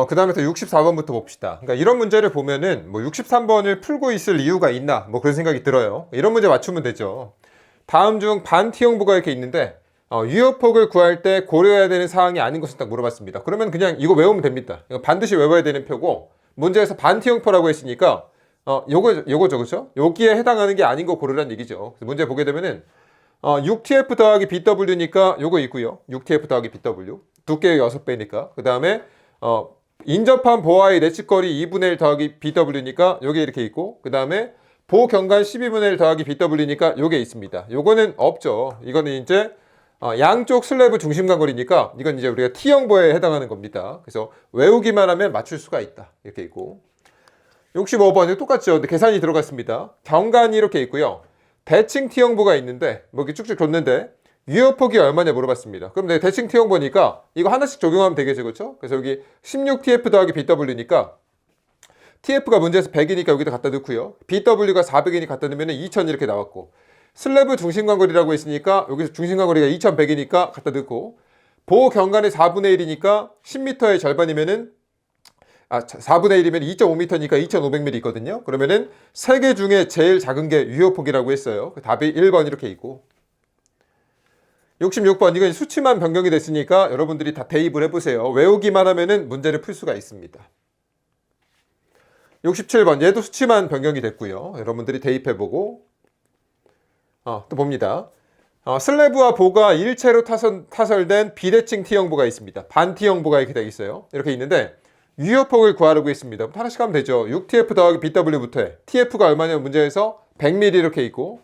그 다음에 또 64번부터 봅시다. 그러니까 이런 문제를 보면은 뭐 63번을 풀고 있을 이유가 있나 뭐 그런 생각이 들어요. 이런 문제 맞추면 되죠. 다음 중 반 T형부가 이렇게 있는데 유효폭을 구할 때 고려해야 되는 사항이 아닌 것을 딱 물어봤습니다. 그러면 그냥 이거 외우면 됩니다. 이거 반드시 외워야 되는 표고 문제에서 반 T형표라고 했으니까 요거죠, 그렇죠? 여기에 해당하는 게 아닌 거 고르란 얘기죠. 그래서 문제 보게 되면은 6TF 더하기 BW니까 요거 있고요. 6TF 더하기 BW 두께 6배니까 그 다음에 인접한 보아의 내측거리 2분의 1 더하기 BW니까 요게 이렇게 있고 그 다음에 보경관 12분의 1 더하기 BW니까 요게 있습니다. 요거는 없죠. 이거는 이제 양쪽 슬래브 중심간 거리니까 이건 이제 우리가 T형보에 해당하는 겁니다. 그래서 외우기만 하면 맞출 수가 있다. 이렇게 있고 65번 이거 똑같죠. 근데 계산이 들어갔습니다. 경관이 이렇게 있고요. 대칭 T형보가 있는데 뭐 이렇게 쭉쭉 줬는데 유효폭이 얼마냐 물어봤습니다. 그럼 내가 대칭 T형 보니까 이거 하나씩 적용하면 되겠죠, 그렇죠? 그래서 여기 16TF 더하기 BW니까 TF가 문제에서 100이니까 여기다 갖다 넣고요. BW가 400이니 갖다 넣으면 2000 이렇게 나왔고 슬래브 중심관거리라고 했으니까 여기서 중심관거리가 2100이니까 갖다 넣고 보경관의 4분의 1이니까 10m의 절반이면은 4분의 1이면 2.5m니까 2500mm 있거든요. 그러면은 세 개 중에 제일 작은 게 유효폭이라고 했어요. 답이 1번 이렇게 있고 66번 이건 수치만 변경이 됐으니까 여러분들이 다 대입을 해보세요. 외우기만 하면은 문제를 풀 수가 있습니다. 67번 얘도 수치만 변경이 됐고요. 여러분들이 대입해보고 또 봅니다. 슬래브와 보가 일체로 타설된 비대칭 T형보가 있습니다. 반 T형보가 이렇게 되어 있어요. 이렇게 있는데 유효폭을 구하라고 했습니다. 하나씩 하면 되죠. 6TF 더하기 BW부터 해. TF가 얼마냐면 문제에서 100mm 이렇게 있고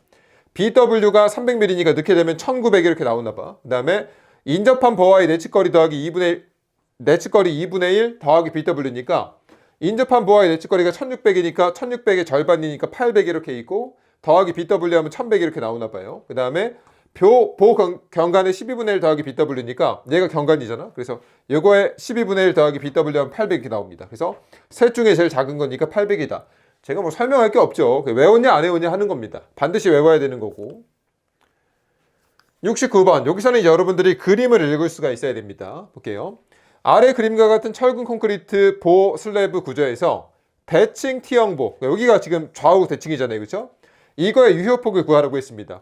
BW가 300mm니까 넣게 되면 1900 이렇게 나오나 봐. 그 다음에 인접한 보와의 내측거리 더하기 2분의 1, 내측거리 2분의 1 더하기 BW니까 인접한 보와의 내측거리가 1600이니까 1600의 절반이니까 800 이렇게 있고 더하기 BW 하면 1100 이렇게 나오나 봐요. 그 다음에 보경관의 12분의 1 더하기 BW니까 얘가 경관이잖아. 그래서 이거에 12분의 1 더하기 BW 하면 800 이렇게 나옵니다. 그래서 셋 중에 제일 작은 거니까 800이다. 제가 뭐 설명할 게 없죠. 외웠냐 안 외웠냐 하는 겁니다. 반드시 외워야 되는 거고 69번 여기서는 이제 여러분들이 그림을 읽을 수가 있어야 됩니다. 볼게요. 아래 그림과 같은 철근 콘크리트 보 슬래브 구조에서 대칭 T형보 여기가 지금 좌우 대칭이잖아요. 그렇죠? 이거의 유효폭을 구하라고 했습니다.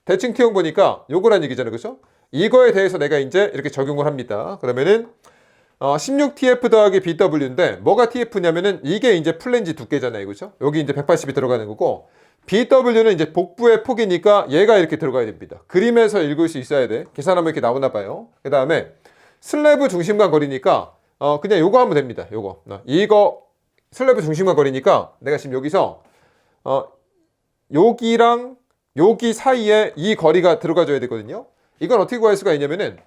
대칭 T형 보니까 요거란 얘기잖아요. 그렇죠? 이거에 대해서 내가 이제 이렇게 적용을 합니다. 그러면은 16TF 더하기 BW인데 뭐가 TF냐면은 이게 이제 플랜지 두께잖아요. 그렇죠? 여기 이제 180이 들어가는 거고 BW는 이제 복부의 폭이니까 얘가 이렇게 들어가야 됩니다. 그림에서 읽을 수 있어야 돼. 계산하면 이렇게 나오나 봐요. 그 다음에 슬래브 중심간 거리니까 그냥 요거 하면 됩니다. 이거 슬래브 중심간 거리니까 내가 지금 여기서 여기랑 여기 사이에 이 거리가 들어가줘야 되거든요. 이건 어떻게 구할 수가 있냐면은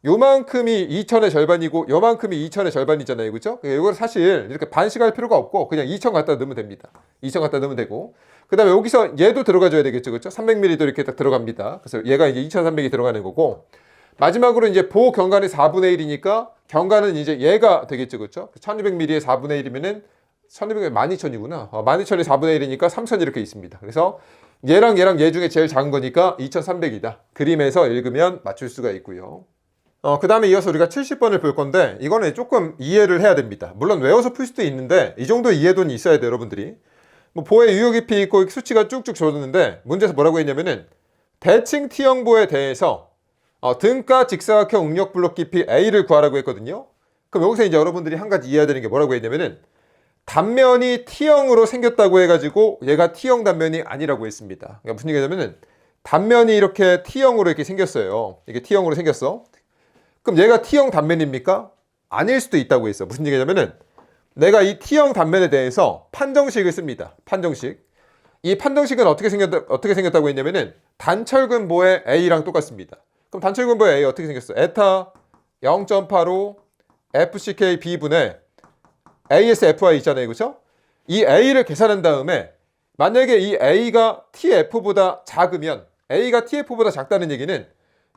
요만큼이 2000의 절반이고 요만큼이 2000의 절반이잖아요. 그렇죠? 이걸 사실 이렇게 반씩 할 필요가 없고 그냥 2000 갖다 넣으면 됩니다. 2000 갖다 넣으면 되고 그 다음에 여기서 얘도 들어가줘야 되겠죠. 그렇죠? 300mm도 이렇게 딱 들어갑니다. 그래서 얘가 이제 2300이 들어가는 거고 마지막으로 이제 보경관의 4분의 1이니까 경관은 이제 얘가 되겠죠. 그렇죠? 1200mm의 4분의 1이면은 1200이 12000이구나. 12000이 4분의 1이니까 3000 이렇게 있습니다. 그래서 얘랑 얘 중에 제일 작은 거니까 2300이다. 그림에서 읽으면 맞출 수가 있고요. 그 다음에 이어서 우리가 70번을 볼 건데 이거는 조금 이해를 해야 됩니다. 물론 외워서 풀 수도 있는데 이 정도 이해도는 있어야 돼요. 여러분들이 뭐 보의 유효 깊이 있고 수치가 쭉쭉 줬는데 문제에서 뭐라고 했냐면은 대칭 T형보에 대해서 등가 직사각형 응력 블록 깊이 A를 구하라고 했거든요. 그럼 여기서 이제 여러분들이 한 가지 이해해야 되는 게 뭐라고 했냐면은 단면이 T형으로 생겼다고 해가지고 얘가 T형 단면이 아니라고 했습니다. 그러니까 무슨 얘기냐면은 단면이 이렇게 T형으로 이렇게 생겼어요. 이게 T형으로 생겼어. 그럼 얘가 T형 단면입니까? 아닐 수도 있다고 했어. 무슨 얘기냐면은 내가 이 T형 단면에 대해서 판정식을 씁니다. 판정식. 이 판정식은 어떻게 생겼다고 했냐면은 단철근보의 A랑 똑같습니다. 그럼 단철근보의 A 어떻게 생겼어? 에타 0.85 FCK B분의 ASFI 있잖아요. 그렇죠? 이 A를 계산한 다음에 만약에 이 A가 TF보다 작으면 A가 TF보다 작다는 얘기는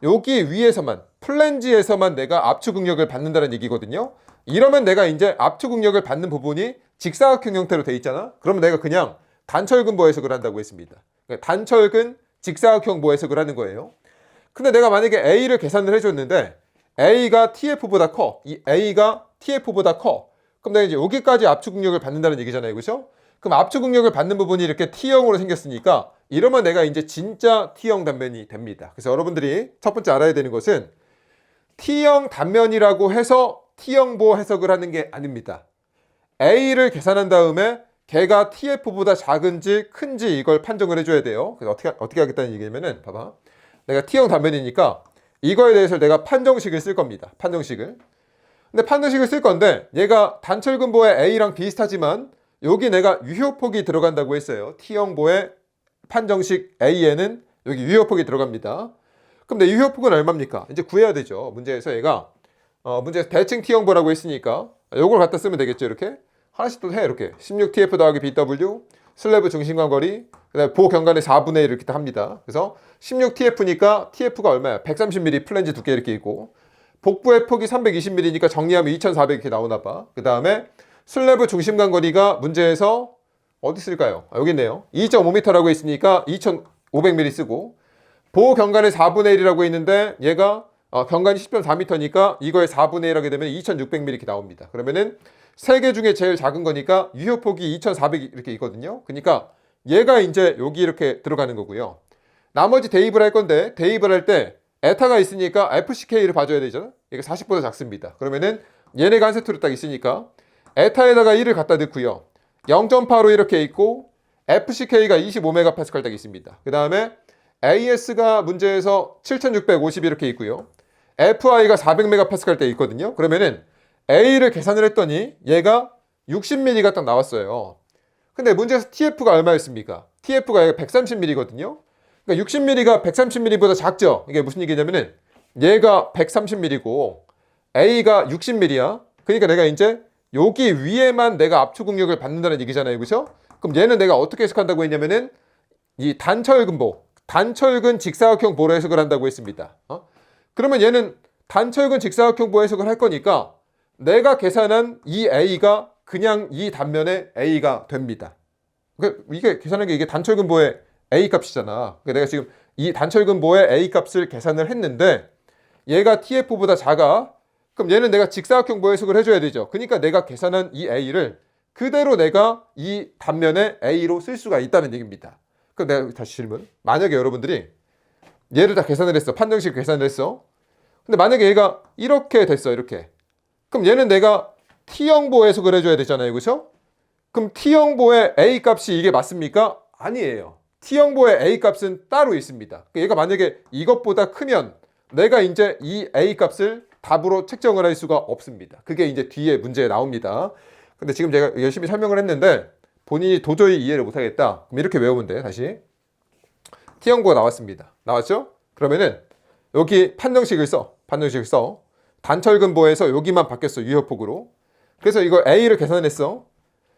여기 위에서만 플랜지에서만 내가 압축 응력을 받는다는 얘기거든요. 이러면 내가 이제 압축 응력을 받는 부분이 직사각형 형태로 돼 있잖아. 그러면 내가 그냥 단철근보 해석을 한다고 했습니다. 그러니까 단철근 직사각형보 해석을 하는 거예요. 근데 내가 만약에 A를 계산을 해줬는데 A가 TF보다 커. 이 A가 TF보다 커. 그럼 내가 이제 여기까지 압축 응력을 받는다는 얘기잖아요. 그죠? 그럼 압축 응력을 받는 부분이 이렇게 T형으로 생겼으니까 이러면 내가 이제 진짜 T형 단면이 됩니다. 그래서 여러분들이 첫 번째 알아야 되는 것은 T형 단면이라고 해서 T형보 해석을 하는 게 아닙니다. A를 계산한 다음에 걔가 TF보다 작은지 큰지 이걸 판정을 해줘야 돼요. 그래서 어떻게 하겠다는 얘기냐면은 봐봐. 내가 T형 단면이니까 이거에 대해서 내가 판정식을 쓸 겁니다. 판정식을. 근데 판정식을 쓸 건데 얘가 단철근보의 A랑 비슷하지만 여기 내가 유효폭이 들어간다고 했어요. T형보의 판정식 A에는 여기 유효폭이 들어갑니다. 그럼 내 유효폭은 얼마입니까? 이제 구해야 되죠. 문제에서 얘가 문제에서 대칭 T형보라고 했으니까 요걸 갖다 쓰면 되겠죠. 이렇게 하나씩 또 해. 이렇게 16TF 더하기 BW 슬래브 중심간 거리 그다음에 보경관의 4분의 1 이렇게 합니다. 그래서 16TF니까 TF가 얼마야? 130mm 플랜지 두께 이렇게 있고 복부의 폭이 320mm니까 정리하면 2400 이렇게 나오나 봐. 그 다음에 슬래브 중심간 거리가 문제에서 어디 쓸까요? 여기 있네요. 2.5m라고 있으니까 2500mm 쓰고 보호 경관의 4분의 1이라고 있는데 얘가 경관이 10.4m니까 이거의 4분의 1 하게 되면 2600mm 이렇게 나옵니다. 그러면은 세 개 중에 제일 작은 거니까 유효폭이 2400 이렇게 있거든요. 그러니까 얘가 이제 여기 이렇게 들어가는 거고요. 나머지 대입을 할 건데 대입을 할 때 에타가 있으니까 FCK를 봐줘야 되잖아. 이게 40보다 작습니다. 그러면은 얘네가 한 세트로 딱 있으니까 에타에다가 1을 갖다 넣고요. 0.85 이렇게 있고 FCK가 25MPa 딱 있습니다. 그 다음에 AS가 문제에서 7650 이렇게 있고요. FI가 400MPa 때 있거든요. 그러면은 A를 계산을 했더니 얘가 60mm가 딱 나왔어요. 근데 문제에서 TF가 얼마였습니까? TF가 얘가 130mm거든요. 그러니까 60mm가 130mm보다 작죠? 이게 무슨 얘기냐면은 얘가 130mm고 A가 60mm야. 그러니까 내가 이제 여기 위에만 내가 압축 응력을 받는다는 얘기잖아요. 그죠? 그럼 얘는 내가 어떻게 해석한다고 했냐면은 이 단철근보, 단철근 직사각형 보로 해석을 한다고 했습니다. 그러면 얘는 단철근 직사각형 보 해석을 할 거니까 내가 계산한 이 A가 그냥 이 단면의 A가 됩니다. 이게 계산한 게 이게 단철근보의 A 값이잖아. 내가 지금 이 단철근보의 A 값을 계산을 했는데 얘가 TF보다 작아. 그럼 얘는 내가 직사각형 보 해석을 해줘야 되죠. 그러니까 내가 계산한 이 A를 그대로 내가 이 단면의 A로 쓸 수가 있다는 얘기입니다. 그럼 내가 다시 질문. 만약에 여러분들이 얘를 다 계산을 했어. 판정식 계산을 했어. 근데 만약에 얘가 이렇게 됐어. 이렇게. 그럼 얘는 내가 T형보 해석을 해줘야 되잖아요. 그렇죠? 그럼 T형보의 A 값이 이게 맞습니까? 아니에요. T형보의 A 값은 따로 있습니다. 얘가 만약에 이것보다 크면 내가 이제 이 A 값을 답으로 책정을 할 수가 없습니다. 그게 이제 뒤에 문제에 나옵니다. 근데 지금 제가 열심히 설명을 했는데 본인이 도저히 이해를 못하겠다. 그럼 이렇게 외우면 돼. 다시. T형보가 나왔습니다. 나왔죠? 그러면은 여기 판정식을 써. 판정식을 써. 단철근보에서 여기만 바뀌었어. 유효폭으로. 그래서 이거 A를 계산했어.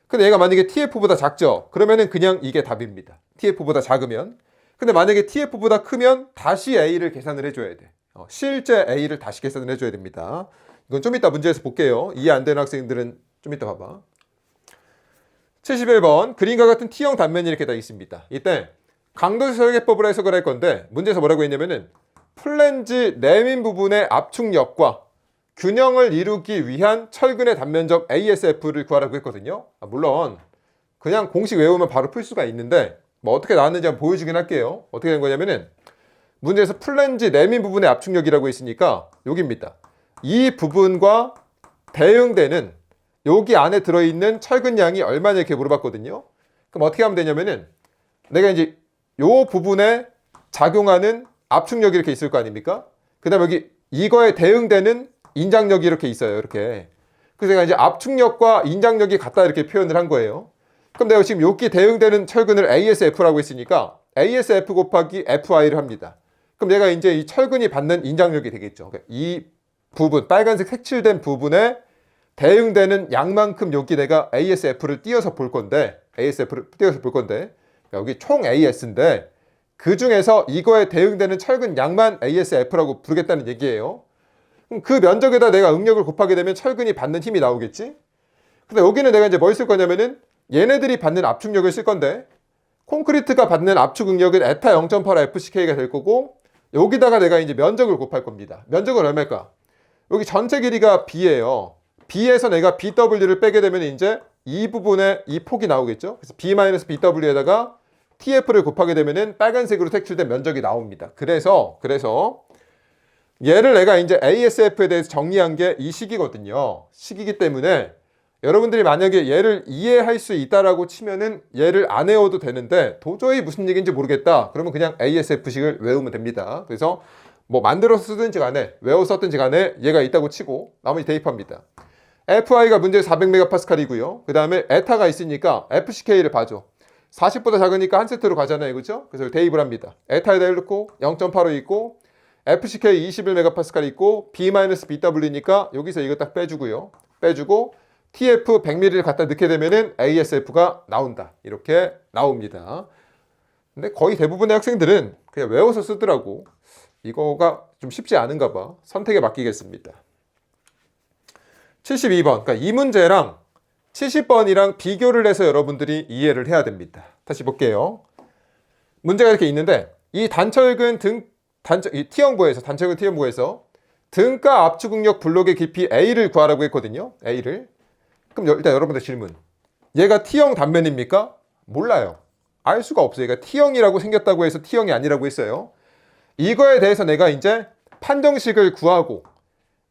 근데 얘가 만약에 TF보다 작죠? 그러면은 그냥 이게 답입니다. TF보다 작으면. 근데 만약에 TF보다 크면 다시 A를 계산을 해줘야 돼. 실제 A를 다시 계산을 해줘야 됩니다. 이건 좀 이따 문제에서 볼게요. 이해 안 되는 학생들은 좀 이따 봐봐. 71번 그림과 같은 T형 단면이 이렇게 다 있습니다. 이때 강도수 설계법으로 해석을 할 건데 문제에서 뭐라고 했냐면은 플랜지 내민 부분의 압축력과 균형을 이루기 위한 철근의 단면적 ASF를 구하라고 했거든요. 물론 그냥 공식 외우면 바로 풀 수가 있는데 뭐 어떻게 나왔는지 한번 보여주긴 할게요. 어떻게 된 거냐면은 문제에서 플랜지 내민 부분의 압축력이라고 있으니까 여기입니다. 이 부분과 대응되는 여기 안에 들어있는 철근량이 얼마냐 이렇게 물어봤거든요. 그럼 어떻게 하면 되냐면은 내가 이제 요 부분에 작용하는 압축력이 이렇게 있을 거 아닙니까? 그 다음에 여기 이거에 대응되는 인장력이 이렇게 있어요. 이렇게. 그래서 내가 이제 압축력과 인장력이 같다 이렇게 표현을 한 거예요. 그럼 내가 지금 여기 대응되는 철근을 ASF라고 했으니까 ASF 곱하기 FI를 합니다. 그럼 내가 이제 이 철근이 받는 인장력이 되겠죠. 이 부분, 빨간색 색칠된 부분에 대응되는 양만큼 여기 내가 ASF를 띄어서 볼 건데 여기 총 AS인데 그 중에서 이거에 대응되는 철근 양만 ASF라고 부르겠다는 얘기예요. 그럼 그 면적에다 내가 응력을 곱하게 되면 철근이 받는 힘이 나오겠지? 근데 여기는 내가 이제 뭘 쓸 거냐면은 얘네들이 받는 압축력을 쓸 건데 콘크리트가 받는 압축 응력은 에타 0.8 FCK가 될 거고 여기다가 내가 이제 면적을 곱할 겁니다. 면적은 얼마일까? 여기 전체 길이가 B예요. B에서 내가 BW를 빼게 되면 이제 이 부분에 이 폭이 나오겠죠. 그래서 B-BW에다가 TF를 곱하게 되면은 빨간색으로 색칠된 면적이 나옵니다. 그래서 얘를 내가 이제 ASF에 대해서 정리한 게 이 식이거든요. 식이기 때문에 여러분들이 만약에 얘를 이해할 수 있다라고 치면은 얘를 안 외워도 되는데 도저히 무슨 얘기인지 모르겠다. 그러면 그냥 ASF식을 외우면 됩니다. 그래서 뭐 만들어서 쓰든지 간에 외워서 썼든지 간에 얘가 있다고 치고 나머지 대입합니다. FI가 문제 400MPa이고요. 그 다음에 에타가 있으니까 FCK를 봐줘. 40보다 작으니까 한 세트로 가잖아요. 그죠? 그래서 대입을 합니다. 에타에다 1 넣고 0.85 있고 FCK 21MPa 있고 B-BW니까 여기서 이거 딱 빼주고요. 빼주고 TF 100ml를 갖다 넣게 되면은 ASF가 나온다. 이렇게 나옵니다. 근데 거의 대부분의 학생들은 그냥 외워서 쓰더라고. 이거가 좀 쉽지 않은가 봐. 선택에 맡기겠습니다. 72번. 그러니까 이 문제랑 70번이랑 비교를 해서 여러분들이 이해를 해야 됩니다. 다시 볼게요. 문제가 이렇게 있는데 이 단철근 이 T형부에서 등가 압축응력 블록의 깊이 A를 구하라고 했거든요. A를. 그럼 일단 여러분들 질문. 얘가 T형 단면입니까? 몰라요. 알 수가 없어요. 얘가 T형이라고 생겼다고 해서 T형이 아니라고 했어요. 이거에 대해서 내가 이제 판정식을 구하고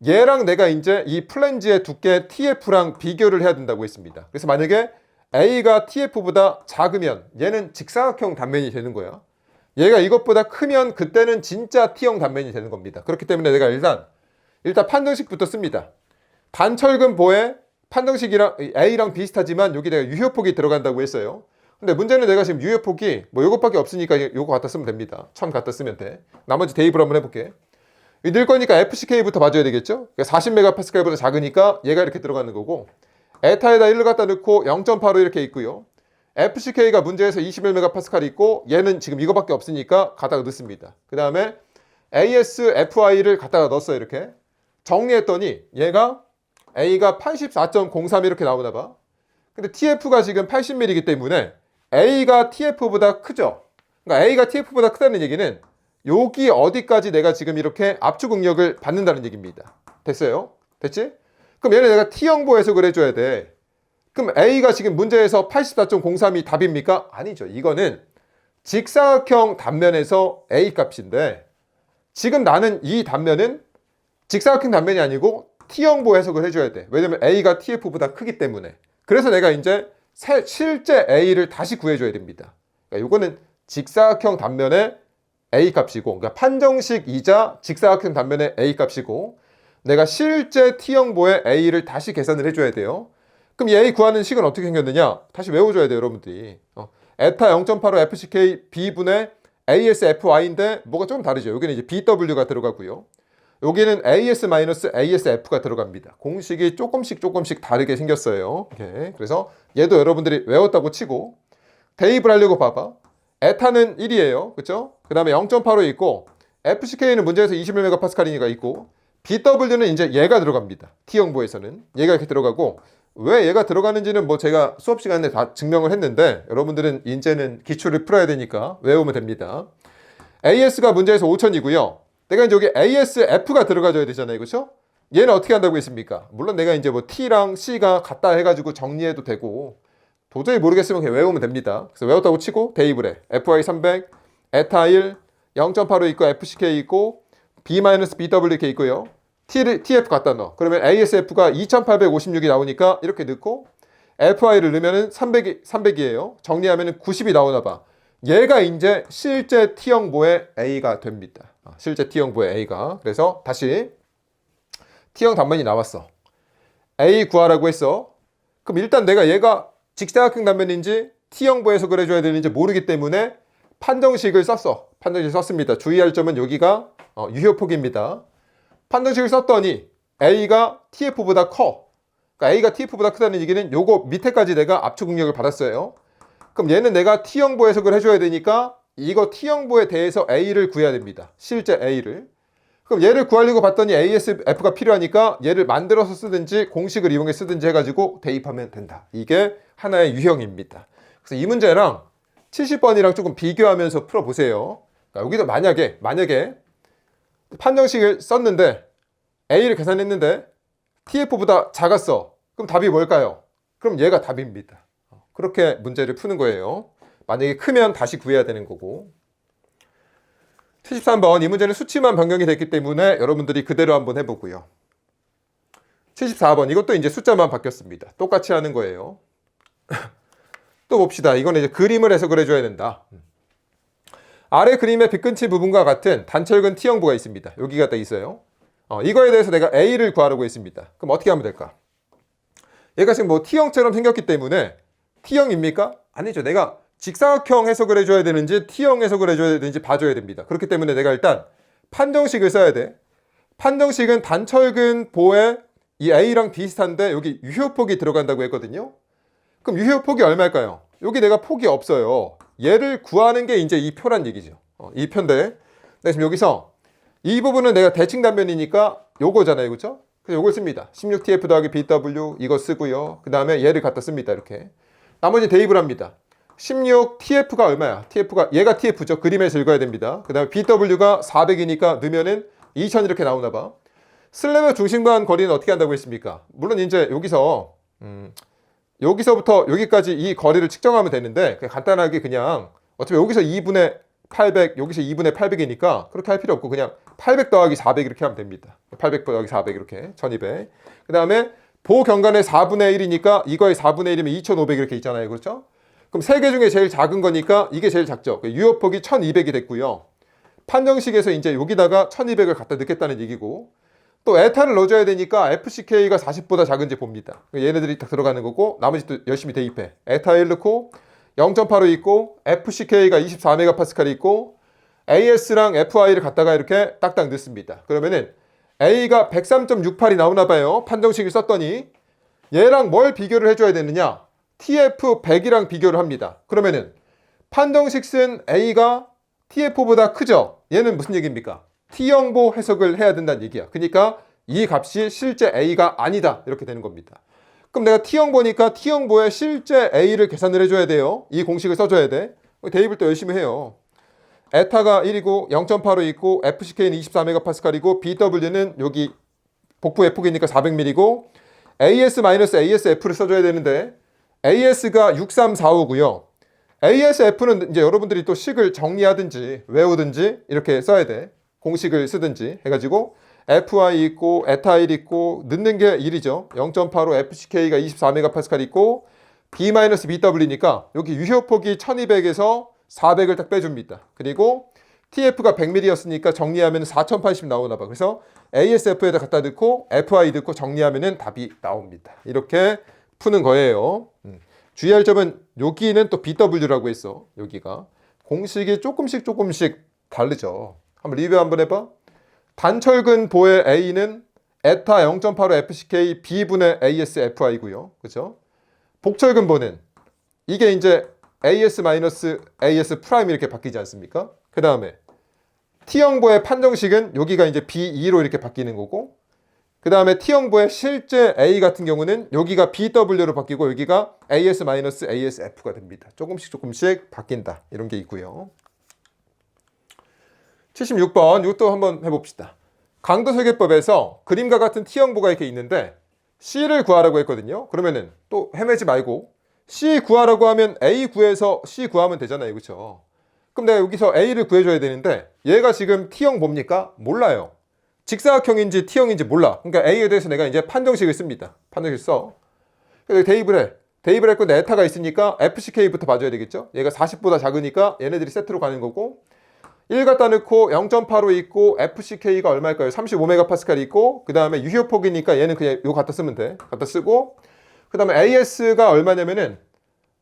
얘랑 내가 이제 이 플랜지의 두께 TF랑 비교를 해야 된다고 했습니다. 그래서 만약에 A가 TF보다 작으면 얘는 직사각형 단면이 되는 거야. 얘가 이것보다 크면 그때는 진짜 T형 단면이 되는 겁니다. 그렇기 때문에 내가 일단 판정식부터 씁니다. 단철근 보에 판정식이랑 A랑 비슷하지만 여기 내가 유효폭이 들어간다고 했어요. 근데 문제는 내가 지금 유효폭이 뭐 요것밖에 없으니까 요거 갖다 쓰면 됩니다. 1000 갖다 쓰면 돼. 나머지 대입을 한번 해볼게. 늘 거니까 FCK부터 봐줘야 되겠죠? 40MPa보다 작으니까 얘가 이렇게 들어가는 거고 에타에다 1을 갖다 넣고 0.85 이렇게 있고요. FCK가 문제에서 21MPa 있고 얘는 지금 이거밖에 없으니까 갖다가 넣습니다. 그 다음에 ASFI를 갖다가 넣었어요. 이렇게 정리했더니 얘가 A가 84.03 이렇게 나오나 봐. 근데 TF가 지금 80mm이기 때문에 A가 TF보다 크죠? 그러니까 A가 TF보다 크다는 얘기는 여기 어디까지 내가 지금 이렇게 압축 응력을 받는다는 얘기입니다. 됐어요? 됐지? 그럼 얘는 내가 T형보 해석을 해줘야 돼. 그럼 A가 지금 문제에서 84.03이 답입니까? 아니죠. 이거는 직사각형 단면에서 A 값인데 지금 나는 이 단면은 직사각형 단면이 아니고 T형보 해석을 해줘야 돼. 왜냐면 A가 TF보다 크기 때문에. 그래서 내가 이제 실제 A를 다시 구해줘야 됩니다. 그러니까 이거는 직사각형 단면의 A 값이고, 그러니까 판정식이자 직사각형 단면의 A 값이고, 내가 실제 T형보의 A를 다시 계산을 해줘야 돼요. 그럼 이 A 구하는 식은 어떻게 생겼느냐? 다시 외워줘야 돼요, 여러분들이. 에타 0.85 FCK B분의 ASFY인데 뭐가 좀 다르죠. 여기는 이제 BW가 들어가고요. 여기는 AS-ASF가 들어갑니다. 공식이 조금씩 다르게 생겼어요. 이렇게. 그래서 얘도 여러분들이 외웠다고 치고 대입을 하려고 봐봐. 에타는 1이에요. 그렇죠? 그 다음에 0.85 있고 FCK는 문제에서 21MPa니까 있고 BW는 이제 얘가 들어갑니다. T형보에서는 얘가 이렇게 들어가고 왜 얘가 들어가는지는 뭐 제가 수업 시간에 다 증명을 했는데 여러분들은 이제는 기출을 풀어야 되니까 외우면 됩니다. AS가 문제에서 5000이고요. 내가 이제 여기 ASF가 들어가줘야 되잖아요. 그렇죠? 얘는 어떻게 한다고 했습니까? 물론 내가 이제 뭐 T랑 C가 같다 해가지고 정리해도 되고 도저히 모르겠으면 그냥 외우면 됩니다. 그래서 외웠다고 치고 대입을 해. FY 300, 에타 1, 0.85 있고 FCK 있고 B-BW 이렇게 있고요. TF 갖다 넣어. 그러면 ASF가 2856이 나오니까 이렇게 넣고 FI를 넣으면 300이에요. 정리하면 90이 나오나 봐. 얘가 이제 실제 T형보의 A가 됩니다. 실제 T형보의 A가. 그래서 다시 T형 단면이 나왔어. A 구하라고 했어. 그럼 일단 내가 얘가 직사각형 단면인지 T형보 해석을 해줘야 되는지 모르기 때문에 판정식을 썼어. 판정식을 썼습니다. 주의할 점은 여기가 유효폭입니다. 판정식을 썼더니 A가 TF보다 커. 그러니까 A가 TF보다 크다는 얘기는 요거 밑에까지 내가 압축 응력을 받았어요. 그럼 얘는 내가 T형보 해석을 해줘야 되니까 이거 T형보에 대해서 A를 구해야 됩니다. 실제 A를. 그럼 얘를 구하려고 봤더니 ASF가 필요하니까 얘를 만들어서 쓰든지 공식을 이용해 쓰든지 해가지고 대입하면 된다. 이게 하나의 유형입니다. 그래서 이 문제랑 70번이랑 조금 비교하면서 풀어보세요. 그러니까 여기서 만약에 판정식을 썼는데 A를 계산했는데 TF보다 작았어. 그럼 답이 뭘까요? 그럼 얘가 답입니다. 그렇게 문제를 푸는 거예요. 만약에 크면 다시 구해야 되는 거고. 73번 이 문제는 수치만 변경이 됐기 때문에 여러분들이 그대로 한번 해보고요. 74번 이것도 이제 숫자만 바뀌었습니다. 똑같이 하는 거예요. 또 봅시다. 이거는 이제 그림을 해석을 해줘야 된다. 아래 그림의 빗끝이 부분과 같은 단철근 T형부가 있습니다. 여기가 딱 있어요. 이거에 대해서 내가 A를 구하라고 했습니다. 그럼 어떻게 하면 될까? 얘가 지금 뭐 T형처럼 생겼기 때문에 T형입니까? 아니죠. 내가 직사각형 해석을 해줘야 되는지 T형 해석을 해줘야 되는지 봐줘야 됩니다. 그렇기 때문에 내가 일단 판정식을 써야 돼. 판정식은 단철근 보에 이 A랑 비슷한데 여기 유효폭이 들어간다고 했거든요. 그럼 유효폭이 얼마일까요? 여기 내가 폭이 없어요. 얘를 구하는 게 이제 이 표란 얘기죠. 이 표인데 내가 지금 여기서 이 부분은 내가 대칭 단면이니까 요거잖아요. 그렇죠? 그래서 요걸 씁니다. 16TF 더하기 BW 이거 쓰고요. 그 다음에 얘를 갖다 씁니다. 이렇게. 나머지 대입을 합니다. 16TF가 얼마야? TF가 얘가 TF죠. 그림에서 읽어야 됩니다. 그 다음에 BW가 400이니까 넣으면은 2000 이렇게 나오나 봐. 슬랩의 중심과 한 거리는 어떻게 한다고 했습니까? 물론 이제 여기서부터 여기까지 이 거리를 측정하면 되는데 그냥 간단하게 그냥 어차피 여기서 2분의 800 여기서 2분의 800이니까 그렇게 할 필요 없고 그냥 800 더하기 400 이렇게 하면 됩니다. 800 더하기 400 이렇게 1200. 그 다음에 보경간의 4분의 1이니까 이거의 4분의 1이면 2500 이렇게 있잖아요. 그렇죠? 그럼 세 개 중에 제일 작은 거니까 이게 제일 작죠. 유효폭이 1200이 됐고요. 판정식에서 이제 여기다가 1200을 갖다 넣겠다는 얘기고 또 에타를 넣어줘야 되니까 FCK가 40보다 작은지 봅니다. 얘네들이 딱 들어가는 거고 나머지 또 열심히 대입해. 에타 1 넣고 0.85 있고 FCK가 24MPa 있고 AS랑 FI를 갖다가 이렇게 딱딱 넣습니다. 그러면은 A가 103.68이 나오나 봐요. 판정식을 썼더니 얘랑 뭘 비교를 해줘야 되느냐? TF100이랑 비교를 합니다. 그러면은 판정식 쓴 A가 TF보다 크죠? 얘는 무슨 얘기입니까? T형보 해석을 해야 된다는 얘기야. 그러니까 이 값이 실제 A가 아니다. 이렇게 되는 겁니다. 그럼 내가 T형보니까 T형보에 실제 A를 계산을 해줘야 돼요. 이 공식을 써줘야 돼. 대입을 또 열심히 해요. 에타가 1이고 0.85 있고 FCK는 24MPa이고 BW는 여기 복부 F이니까 400mm이고 AS-ASF를 써줘야 되는데 AS가 6345고요. ASF는 이제 여러분들이 또 식을 정리하든지 외우든지 이렇게 써야 돼. 공식을 쓰든지 해가지고 FI 있고 에타 1 있고 넣는 게 1이죠. 0.85 FCK가 24MPa 있고 B-BW니까 여기 유효폭이 1200에서 400을 딱 빼줍니다. 그리고 TF가 100mm였으니까 정리하면 4080 나오나 봐. 그래서 ASF에다 갖다 넣고 FI 넣고 정리하면 답이 나옵니다. 이렇게 푸는 거예요. 주의할 점은 여기는 또 BW라고 했어. 여기가 공식이 조금씩 다르죠. 한번 리뷰 한번 해봐. 단철근 보의 A는 에타 0.85 FCK B분의 ASFI고요. 그죠? 복철근 보는 이게 이제 AS-AS 프라임 이렇게 바뀌지 않습니까? 그 다음에 T형보의 판정식은 여기가 이제 B2로 이렇게 바뀌는 거고 그 다음에 T형보의 실제 A 같은 경우는 여기가 BW로 바뀌고 여기가 AS-ASF가 됩니다. 조금씩 바뀐다. 이런 게 있고요. 76번 이것도 한번 해봅시다. 강도설계법에서 그림과 같은 T형보가 이렇게 있는데 C를 구하라고 했거든요. 그러면은 또 헤매지 말고 C 구하라고 하면 A 구해서 C 구하면 되잖아요. 그렇죠? 그럼 내가 여기서 A를 구해줘야 되는데 얘가 지금 T형 뭡니까? 몰라요. 직사각형인지 T형인지 몰라. 그러니까 A에 대해서 내가 이제 판정식을 씁니다. 판정식 써. 그래서 대입을 해. 대입을 할 건데 에타가 있으니까 FCK부터 봐줘야 되겠죠? 얘가 40보다 작으니까 얘네들이 세트로 가는 거고 1 갖다 넣고 0.85 있고 FCK가 얼마일까요? 35MPa 있고 그 다음에 유효폭이니까 얘는 그냥 이거 갖다 쓰면 돼. 갖다 쓰고 그 다음에 AS가 얼마냐면은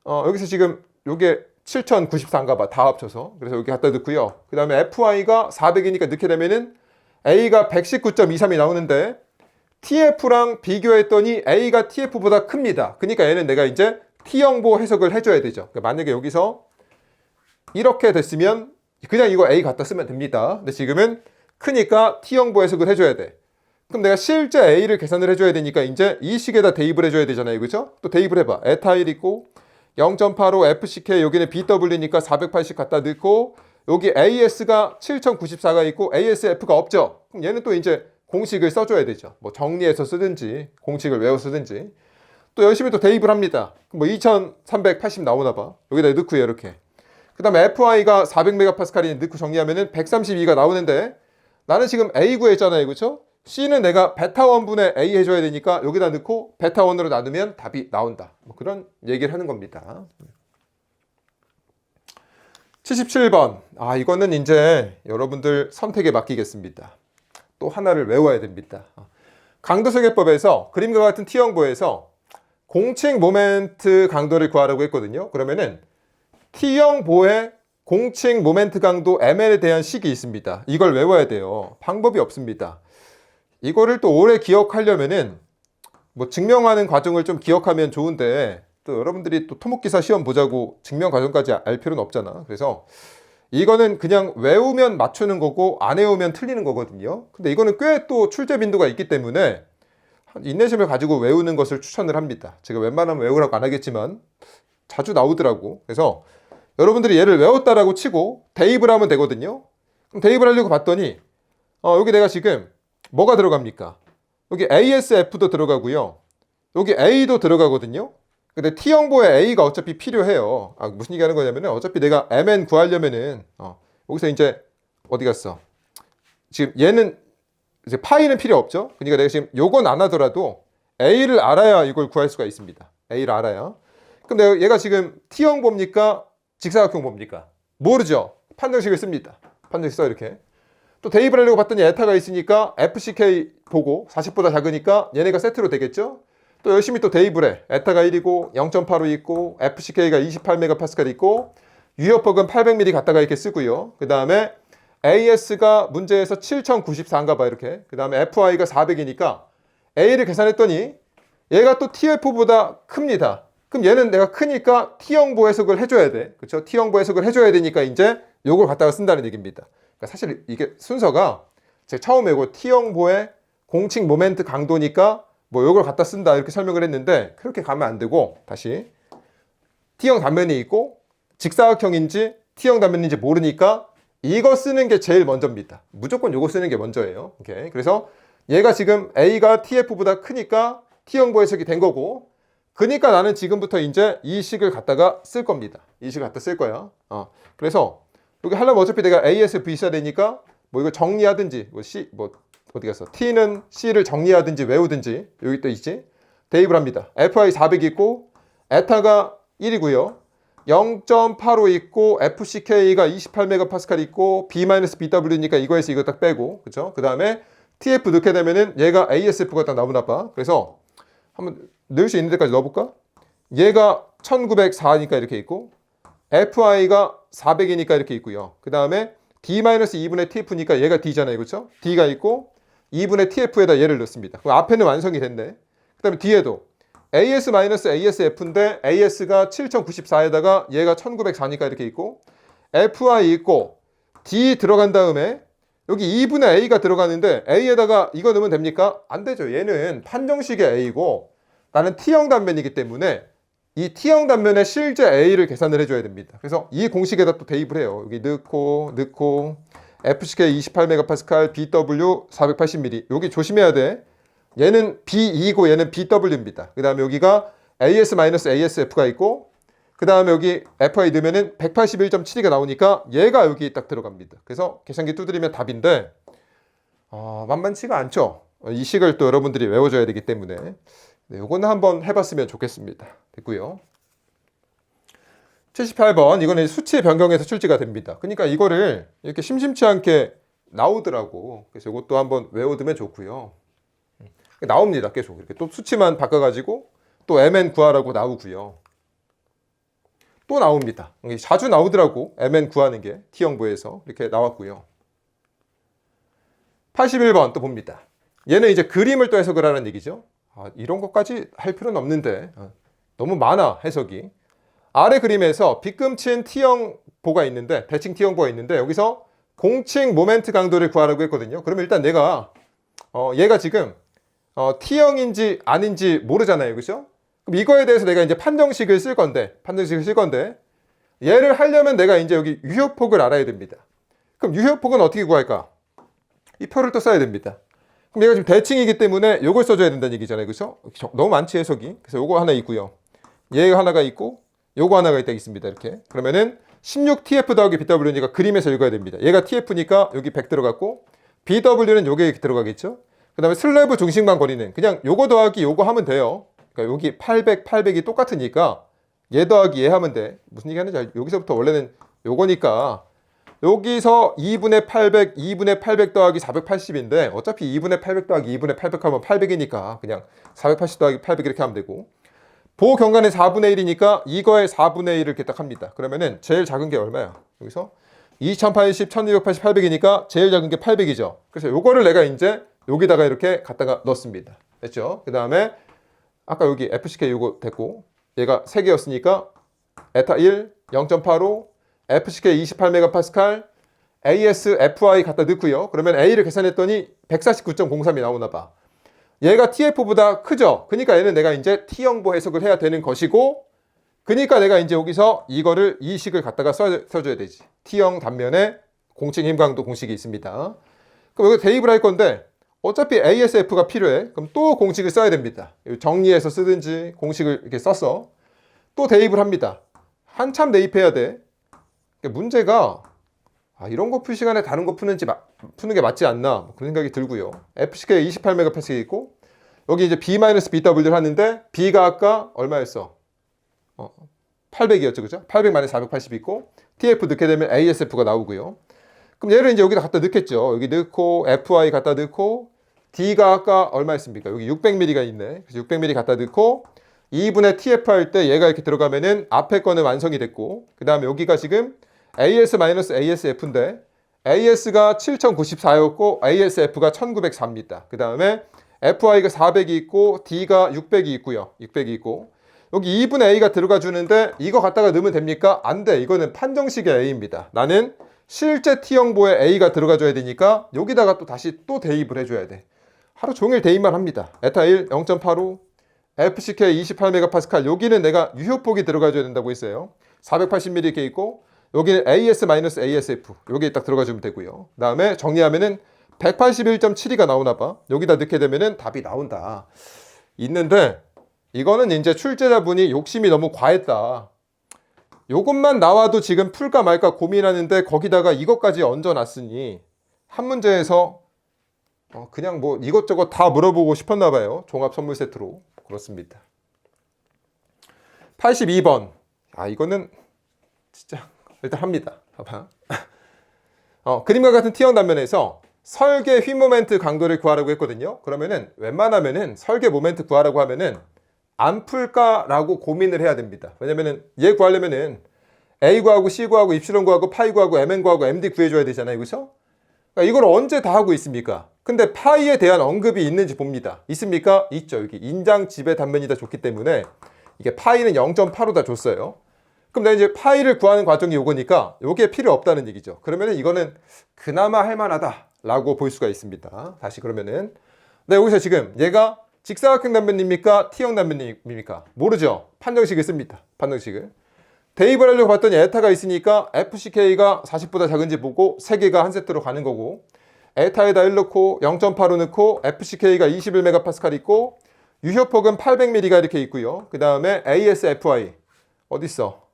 여기서 지금 요게 7094인가 봐. 다 합쳐서. 그래서 여기 갖다 넣고요. 그 다음에 FI가 400이니까 넣게 되면은 A가 119.23이 나오는데 TF랑 비교했더니 A가 TF보다 큽니다. 그러니까 얘는 내가 이제 T형보 해석을 해줘야 되죠. 그러니까 만약에 여기서 이렇게 됐으면 그냥 이거 A 갖다 쓰면 됩니다. 근데 지금은 크니까 T형보 해석을 해줘야 돼. 그럼 내가 실제 A를 계산을 해줘야 되니까 이제 이 식에다 대입을 해줘야 되잖아요. 그죠? 또 대입을 해봐. 에타 1 있고 0.85 FCK 여기는 BW니까 480 갖다 넣고 여기 AS가 7094가 있고 ASF가 없죠. 그럼 얘는 또 이제 공식을 써줘야 되죠. 뭐 정리해서 쓰든지 공식을 외워 쓰든지. 또 열심히 또 대입을 합니다. 뭐 2380 나오나 봐. 여기다 넣고요, 이렇게. 그 다음에 FI가 400메가파스칼이 넣고 정리하면은 132가 나오는데 나는 지금 A 구했잖아요, 그렇죠? C는 내가 베타 1분의 A 해줘야 되니까 여기다 넣고 베타 1으로 나누면 답이 나온다. 뭐 그런 얘기를 하는 겁니다. 77번. 이거는 이제 여러분들 선택에 맡기겠습니다. 또 하나를 외워야 됩니다. 강도설계법에서 그림과 같은 T형보에서 공칭 모멘트 강도를 구하라고 했거든요. 그러면은 T형 보의 공칭 모멘트 강도 ml에 대한 식이 있습니다. 이걸 외워야 돼요. 방법이 없습니다. 이거를 또 오래 기억하려면은 뭐 증명하는 과정을 좀 기억하면 좋은데 또 여러분들이 또 토목기사 시험 보자고 증명 과정까지 알 필요는 없잖아. 그래서 이거는 그냥 외우면 맞추는 거고 안 외우면 틀리는 거거든요. 근데 이거는 꽤 또 출제 빈도가 있기 때문에 인내심을 가지고 외우는 것을 추천을 합니다. 제가 웬만하면 외우라고 안 하겠지만 자주 나오더라고. 그래서 여러분들이 얘를 외웠다라고 치고 대입을 하면 되거든요. 그럼 대입을 하려고 봤더니 여기 내가 지금 뭐가 들어갑니까? 여기 ASF도 들어가고요. 여기 A도 들어가거든요. 근데 T형보에 A가 어차피 필요해요. 무슨 얘기 하는 거냐면 어차피 내가 MN 구하려면은 여기서 이제 어디 갔어? 지금 얘는 이제 파이는 필요 없죠. 그러니까 내가 지금 요건 안 하더라도 A를 알아야 이걸 구할 수가 있습니다. A를 알아야. 그럼 내가 얘가 지금 T형보입니까? 직사각형 봅니까? 모르죠. 판정식을 씁니다. 판정식 써 이렇게. 또 대입을 하려고 봤더니 에타가 있으니까 FCK 보고 40보다 작으니까 얘네가 세트로 되겠죠? 또 열심히 또 대입을 해. 에타가 1이고 0.85 있고 FCK가 28메가파스칼 있고 유효폭은 800ml 갖다가 이렇게 쓰고요. 그 다음에 AS가 문제에서 7094인가 봐 이렇게. 그 다음에 FI가 400이니까 A를 계산했더니 얘가 또 TF보다 큽니다. 그럼 얘는 내가 크니까 T형보 해석을 해줘야 돼. 그렇죠? T형보 해석을 해줘야 되니까 이제 요걸 갖다가 쓴다는 얘기입니다. 그러니까 사실 이게 순서가 제가 처음에 이거 T형보의 공칭 모멘트 강도니까 뭐 요걸 갖다 쓴다 이렇게 설명을 했는데 그렇게 가면 안 되고 다시 T형 단면이 있고 직사각형인지 T형 단면인지 모르니까 이거 쓰는 게 제일 먼저입니다. 무조건 요거 쓰는 게 먼저예요. 오케이. 그래서 얘가 지금 A가 TF보다 크니까 T형보 해석이 된 거고 그러니까 나는 지금부터 이제 이 식을 갖다가 쓸 겁니다. 이 식을 갖다 쓸 거야. 그래서 여기 하려면 어차피 내가 ASF 있어야 되니까 뭐 이거 정리하든지 뭐 C 뭐 어디 갔어? T는 C를 정리하든지 외우든지 여기 또 있지. 대입을 합니다. FI 400 있고 에타가 1이고요. 0.85 있고 FCK가 28메가파스칼 있고 B-BW니까 이거에서 이거 딱 빼고 그렇죠? 그 다음에 TF 넣게 되면은 얘가 ASF가 딱 나오나 봐. 그래서 한번 넣을 수 있는 데까지 넣어볼까? 얘가 1904니까 이렇게 있고 FI가 400이니까 이렇게 있고요. 그 다음에 D-2분의 TF니까 얘가 D잖아요. 그렇죠? D가 있고 2분의 TF에다 얘를 넣습니다. 그럼 앞에는 완성이 됐네. 그 다음에 뒤에도 AS-ASF인데 AS가 7094에다가 얘가 1904니까 이렇게 있고 FI 있고 D 들어간 다음에 여기 2분의 A가 들어가는데 A에다가 이거 넣으면 됩니까? 안 되죠. 얘는 판정식의 A고 나는 T형 단면이기 때문에 이 T형 단면의 실제 A를 계산을 해줘야 됩니다. 그래서 이 공식에다 또 대입을 해요. 여기 넣고 FCK 28메가파스칼 BW 480ml 여기 조심해야 돼. 얘는 B2고 얘는 BW입니다. 그 다음에 여기가 AS-ASF가 있고 그 다음에 여기 FI 넣으면은 181.72가 나오니까 얘가 여기 딱 들어갑니다. 그래서 계산기 두드리면 답인데 만만치가 않죠. 이 식을 또 여러분들이 외워줘야 되기 때문에 이거는 한번 해봤으면 좋겠습니다. 됐고요. 78번 이거는 수치 변경에서 출제가 됩니다. 그러니까 이거를 이렇게 심심치 않게 나오더라고. 그래서 이것도 한번 외워두면 좋고요. 나옵니다. 계속 이렇게 또 수치만 바꿔가지고 또 MN 구하라고 나오고요. 또 나옵니다. 자주 나오더라고. MN 구하는 게 T형보에서 이렇게 나왔고요. 81번 또 봅니다. 얘는 이제 그림을 또 해석을 하는 얘기죠. 이런 것까지 할 필요는 없는데 너무 많아 해석이. 아래 그림에서 빗금친 T형보가 있는데 대칭 T형보가 있는데 여기서 공칭 모멘트 강도를 구하라고 했거든요. 그러면 일단 내가 얘가 지금 T형인지 아닌지 모르잖아요. 그죠? 그럼 이거에 대해서 내가 이제 판정식을 쓸 건데 얘를 하려면 내가 이제 여기 유효폭을 알아야 됩니다. 그럼 유효폭은 어떻게 구할까? 이 표를 또 써야 됩니다. 그럼 얘가 지금 대칭이기 때문에 요걸 써줘야 된다는 얘기잖아요. 그렇죠? 너무 많지 해석이. 그래서 요거 하나 있고요. 얘가 하나가 있고 요거 하나가 있습니다. 이렇게. 그러면은 16TF 더하기 BW니까 그림에서 읽어야 됩니다. 얘가 TF니까 여기 100 들어갔고 BW는 요게 들어가겠죠. 그 다음에 슬래브 중심만 거리는 그냥 요거 더하기 요거 하면 돼요. 그러니까 여기 800, 800이 똑같으니까 얘 더하기 얘 하면 돼. 무슨 얘기 하는지 여기서부터 원래는 요거니까 여기서 2분의 800, 2분의 800 더하기 480인데 어차피 2분의 800 더하기 2분의 800 하면 800이니까 그냥 480 더하기 800 이렇게 하면 되고 보경간의 4분의 1이니까 이거의 4분의 1을 이렇게 딱 합니다. 그러면은 제일 작은 게 얼마야? 여기서 2080, 1280, 800이니까 제일 작은 게 800이죠. 그래서 요거를 내가 이제 여기다가 이렇게 갖다가 넣습니다. 됐죠? 그 다음에 아까 여기 FCK 요거 됐고 얘가 3개였으니까 에타 1, 0.85, FCK 28MPa, AS, FI 갖다 넣고요. 그러면 A를 계산했더니 149.03이 나오나 봐. 얘가 TF보다 크죠? 그러니까 얘는 내가 이제 T형보 해석을 해야 되는 것이고 그러니까 내가 이제 여기서 이거를 이 식을 갖다가 써줘야 되지. T형 단면에 공칭 힘강도 공식이 있습니다. 그럼 여기 대입을 할 건데 어차피 ASF가 필요해. 그럼 또 공식을 써야 됩니다. 정리해서 쓰든지 공식을 이렇게 써서 또 대입을 합니다. 한참 대입해야 돼. 문제가 이런 거 풀 시간에 다른 거 푸는 게 맞지 않나 그런 생각이 들고요. FCK 28MPa 있고 여기 이제 B-BW를 하는데 B가 아까 얼마였어? 800이었죠, 그죠? 800-480 있고 TF 넣게 되면 ASF가 나오고요. 그럼 얘를 이제 여기다 갖다 넣겠죠. 여기 넣고 FI 갖다 넣고 D가 아까 얼마였습니까? 여기 600mm가 있네. 그래서 600mm 갖다 넣고 2분의 TF 할 때 얘가 이렇게 들어가면은 앞에 거는 완성이 됐고 그 다음에 여기가 지금 AS-ASF인데 AS가 7094였고 ASF가 1904입니다. 그 다음에 FI가 400이 있고 D가 600이 있고요. 600이 있고 여기 2분의 A가 들어가 주는데 이거 갖다가 넣으면 됩니까? 안 돼. 이거는 판정식의 A입니다. 나는 실제 T형보에 A가 들어가 줘야 되니까 여기다가 또 다시 또 대입을 해줘야 돼. 하루 종일 대입만 합니다. 에타 1 0.85 FCK 28MPa 여기는 내가 유효폭이 들어가 줘야 된다고 했어요. 480mm 이렇게 있고 여기는 AS-ASF 여기에 딱 들어가 주면 되고요. 그 다음에 정리하면은 181.72가 나오나 봐. 여기다 넣게 되면은 답이 나온다. 있는데 이거는 이제 출제자분이 욕심이 너무 과했다. 요것만 나와도 지금 풀까 말까 고민하는데 거기다가 이것까지 얹어놨으니 한 문제에서 그냥 뭐 이것저것 다 물어보고 싶었나 봐요. 종합 선물 세트로. 그렇습니다. 82번. 이거는 진짜 일단 합니다. 봐봐. 그림과 같은 T형 단면에서 설계 휘 모멘트 강도를 구하라고 했거든요. 그러면은 웬만하면은 설계 모멘트 구하라고 하면은 안 풀까라고 고민을 해야 됩니다. 왜냐면은 얘 구하려면은 A 구하고 C 구하고 입실론 구하고 파이 구하고 MN 구하고 MD 구해줘야 되잖아요. 그렇죠? 그러니까 이걸 언제 다 하고 있습니까? 근데 파이에 대한 언급이 있는지 봅니다. 있습니까? 있죠. 여기 인장 지배 단면이 다 좋기 때문에 이게 파이는 0.85 다 줬어요. 그럼 내가 이제 파이를 구하는 과정이 요거니까 요게 필요 없다는 얘기죠. 그러면은 이거는 그나마 할만하다라고 볼 수가 있습니다. 다시 그러면은 여기서 지금 얘가 직사각형 단면입니까? T형 단면입니까? 모르죠. 판정식을 씁니다. 판정식을. 대입을 하려고 봤더니 에타가 있으니까 FCK가 40보다 작은지 보고 3개가 한 세트로 가는 거고 에타에다 1 넣고 0.85 넣고 FCK가 21MPa 있고 유효폭은 800mm가 이렇게 있고요. 그 다음에 ASFI 어딨어?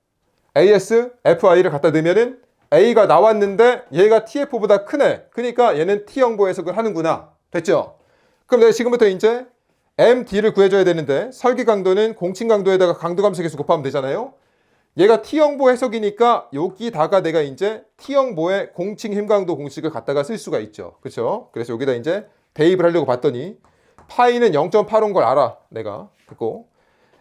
ASFI를 갖다 넣으면은 A가 나왔는데 얘가 TF보다 크네. 그러니까 얘는 T형보 해석을 하는구나. 됐죠? 그럼 내가 지금부터 이제 MD를 구해줘야 되는데 설계 강도는 공칭 강도에다가 강도 감소계수 곱하면 되잖아요. 얘가 T형보 해석이니까 여기다가 내가 이제 T형보의 공칭 힘강도 공식을 갖다가 쓸 수가 있죠. 그렇죠? 그래서 여기다 이제 대입을 하려고 봤더니 파이는 0.85인 걸 알아. 내가. 됐고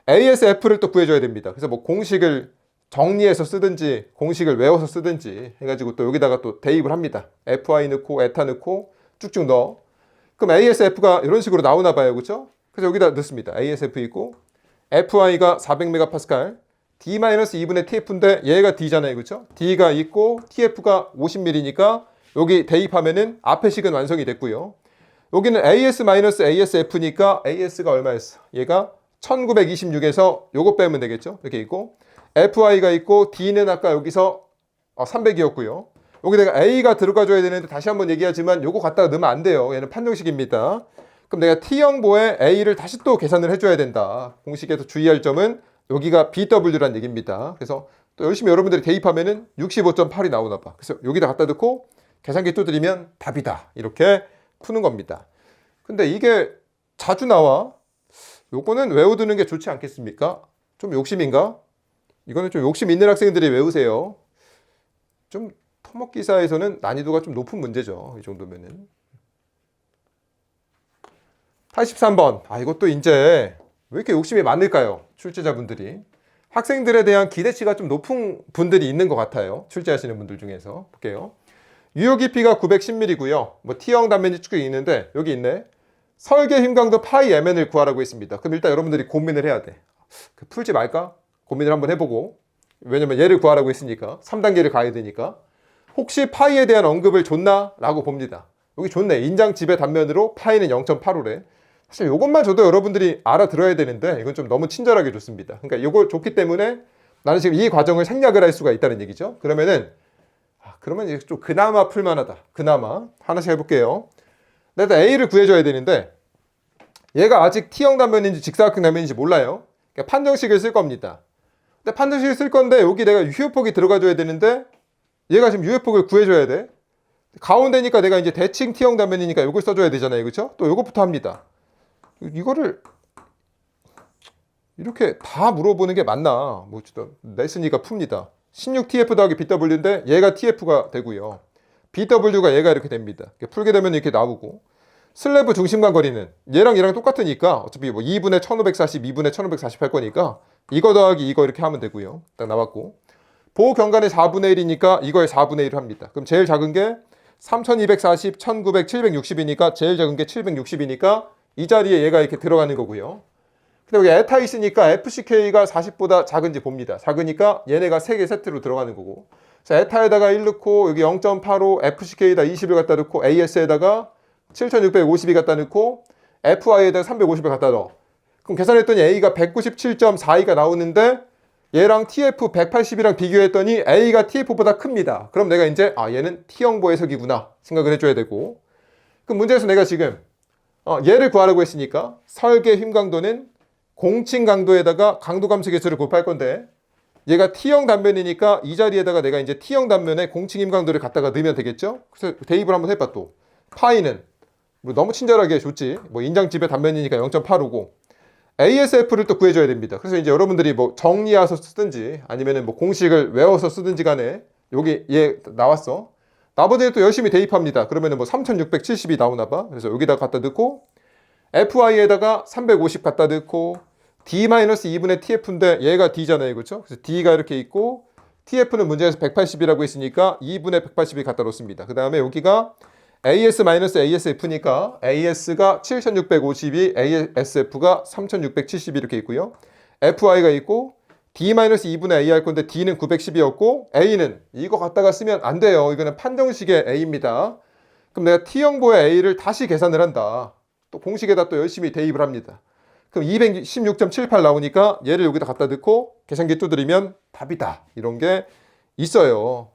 ASF를 또 구해줘야 됩니다. 그래서 뭐 공식을 정리해서 쓰든지 공식을 외워서 쓰든지 해가지고 또 여기다가 또 대입을 합니다. FI 넣고 에타 넣고 쭉쭉 넣어. 그럼 ASF가 이런 식으로 나오나 봐요. 그렇죠? 그래서 여기다 넣습니다. ASF 있고 FI가 400MPa D-2분의 TF인데 얘가 D잖아요. 그렇죠? D가 있고 TF가 50mm니까 여기 대입하면은 앞에 식은 완성이 됐고요. 여기는 AS-ASF니까 AS가 얼마였어? 얘가 1926에서 요거 빼면 되겠죠? 이렇게 있고 FI가 있고 D는 아까 여기서 300이었고요. 여기 내가 A가 들어가줘야 되는데 다시 한번 얘기하지만 요거 갖다가 넣으면 안 돼요. 얘는 판정식입니다. 그럼 내가 T형보에 A를 다시 또 계산을 해줘야 된다. 공식에서 주의할 점은 여기가 BW란 얘기입니다. 그래서 또 열심히 여러분들이 대입하면은 65.8이 나오나 봐. 그래서 여기다 갖다 넣고 계산기 두드리면 답이다. 이렇게 푸는 겁니다. 근데 이게 자주 나와. 요거는 외워두는 게 좋지 않겠습니까? 좀 욕심인가? 이거는 좀 욕심 있는 학생들이 외우세요. 좀 토목기사에서는 난이도가 좀 높은 문제죠. 이 정도면은. 83번. 이것도 이제 왜 이렇게 욕심이 많을까요? 출제자분들이. 학생들에 대한 기대치가 좀 높은 분들이 있는 것 같아요. 출제하시는 분들 중에서. 볼게요. 유효 깊이가 910mm고요. 뭐 T형 단면이 쭉 있는데 여기 있네. 설계 힘강도 파이 mn을 구하라고 했습니다. 그럼 일단 여러분들이 고민을 해야 돼. 풀지 말까? 고민을 한번 해보고. 왜냐면 얘를 구하라고 했으니까 3단계를 가야 되니까. 혹시 파이에 대한 언급을 줬나? 라고 봅니다. 여기 좋네. 인장 지배 단면으로 파이는 0.85래. 사실 이것만 줘도 여러분들이 알아들어야 되는데 이건 좀 너무 친절하게 줬습니다. 그러니까 이거 줬기 때문에 나는 지금 이 과정을 생략을 할 수가 있다는 얘기죠. 그러면은 그러면 이제 좀 그나마 풀만하다. 그나마 하나씩 해볼게요. 내가 A를 구해줘야 되는데 얘가 아직 T형 단면인지 직사각형 단면인지 몰라요. 그러니까 판정식을 쓸 겁니다. 근데 판정식을 쓸 건데 여기 내가 유효폭이 들어가줘야 되는데 얘가 지금 유효폭을 구해줘야 돼. 가운데니까 내가 이제 대칭 T형 단면이니까 이걸 써줘야 되잖아요. 그렇죠? 또 이것부터 합니다. 이거를 이렇게 다 물어보는 게 맞나? 뭐 냈으니까 풉니다. 16TF 더하기 BW인데 얘가 TF가 되고요. BW가 얘가 이렇게 됩니다. 풀게 되면 이렇게 나오고 슬래브 중심간 거리는 얘랑 똑같으니까 어차피 뭐 2분의 1540, 2분의 1540 할 거니까 이거 더하기 이거 이렇게 하면 되고요. 딱 나왔고 보호 경관의 4분의 1이니까 이거의 4분의 1을 합니다. 그럼 제일 작은 게 3240, 1900, 760이니까 제일 작은 게 760이니까 이 자리에 얘가 이렇게 들어가는 거고요. 근데 여기 에타 있으니까 FCK가 40보다 작은지 봅니다. 작으니까 얘네가 3개 세트로 들어가는 거고. 자, 에타에다가 1 넣고 여기 0.85 FCK에다 20을 갖다 넣고 AS에다가 7650이 갖다 넣고 FI에다가 350을 갖다 넣어. 그럼 계산했더니 A가 197.42가 나오는데 얘랑 TF 180이랑 비교했더니 A가 TF보다 큽니다. 그럼 내가 이제 얘는 T형보 해석이구나 생각을 해줘야 되고. 그럼 문제에서 내가 지금 얘를 구하라고 했으니까 설계 힘 강도는 공칭 강도에다가 강도 감소 계수를 곱할 건데 얘가 T형 단면이니까 이 자리에다가 내가 이제 T형 단면에 공칭 힘 강도를 갖다가 넣으면 되겠죠? 그래서 대입을 한번 해봐 또. 파이는 뭐 너무 친절하게 줬지. 뭐 인장 지배 단면이니까 0.85고 ASF를 또 구해줘야 됩니다. 그래서 이제 여러분들이 뭐 정리해서 쓰든지 아니면은 뭐 공식을 외워서 쓰든지 간에 여기 얘 나왔어. 나머지는 또 열심히 대입합니다. 그러면은 뭐 3670이 나오나 봐. 그래서 여기다 갖다 넣고 FI에다가 350 갖다 넣고 D-2분의 TF인데 얘가 D잖아요. 그렇죠? 그래서 D가 이렇게 있고 TF는 문제에서 180이라고 했으니까 2분의 180이 갖다 놓습니다. 그 다음에 여기가 AS-ASF니까 AS가 7650이 ASF가 3670 이렇게 있고요. FI가 있고 D-2분의 A 할 건데 D는 910이었고 A는 이거 갖다가 쓰면 안 돼요. 이거는 판정식의 A입니다. 그럼 내가 T형보의 A를 다시 계산을 한다. 또 공식에다 또 열심히 대입을 합니다. 그럼 216.78 나오니까 얘를 여기다 갖다 넣고 계산기 두드리면 답이다. 이런 게 있어요.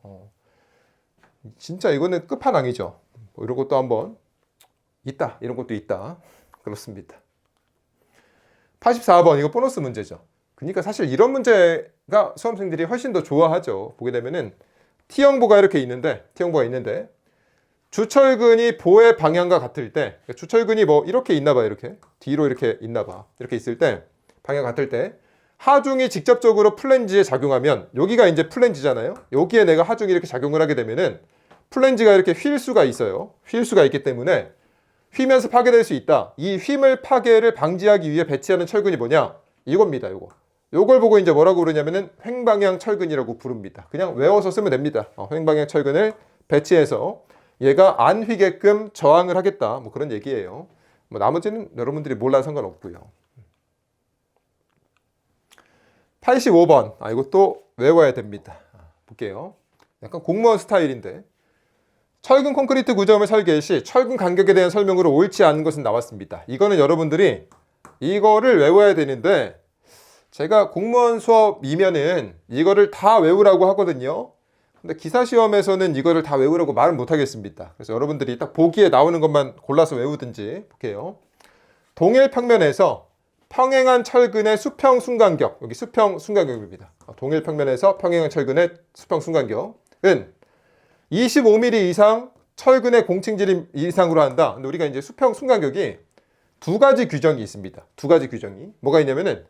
진짜 이거는 끝판왕이죠. 뭐 이런 것도 한번 있다. 이런 것도 있다. 그렇습니다. 84번 이거 보너스 문제죠. 그러니까 사실 이런 문제가 수험생들이 훨씬 더 좋아하죠. 보게 되면은 T형보가 이렇게 있는데 T형보가 있는데 주철근이 보의 방향과 같을 때 주철근이 뭐 이렇게 있나 봐. 이렇게 뒤로 이렇게 있나 봐. 이렇게 있을 때 방향 같을 때 하중이 직접적으로 플랜지에 작용하면 여기가 이제 플랜지잖아요. 여기에 내가 하중이 이렇게 작용을 하게 되면은 플랜지가 이렇게 휠 수가 있어요. 휠 수가 있기 때문에 휘면서 파괴될 수 있다. 이 휨을 파괴를 방지하기 위해 배치하는 철근이 뭐냐? 이겁니다. 요걸 보고 이제 뭐라고 그러냐면은 횡방향 철근이라고 부릅니다. 그냥 외워서 쓰면 됩니다. 횡방향 철근을 배치해서 얘가 안 휘게끔 저항을 하겠다. 뭐 그런 얘기예요. 뭐 나머지는 여러분들이 몰라도 상관없고요. 85번. 이것도 외워야 됩니다. 볼게요. 약간 공무원 스타일인데 철근 콘크리트 구조물 설계 시 철근 간격에 대한 설명으로 옳지 않은 것은 나왔습니다. 이거는 여러분들이 이거를 외워야 되는데 제가 공무원 수업이면은 이거를 다 외우라고 하거든요. 근데 기사 시험에서는 이거를 다 외우라고 말은 못 하겠습니다. 그래서 여러분들이 딱 보기에 나오는 것만 골라서 외우든지 볼게요. 동일 평면에서 평행한 철근의 수평 순간격, 여기 수평 순간격입니다. 동일 평면에서 평행한 철근의 수평 순간격은 25mm 이상 철근의 공칭질임 이상으로 한다. 근데 우리가 이제 수평 순간격이 두 가지 규정이 있습니다. 두 가지 규정이 뭐가 있냐면은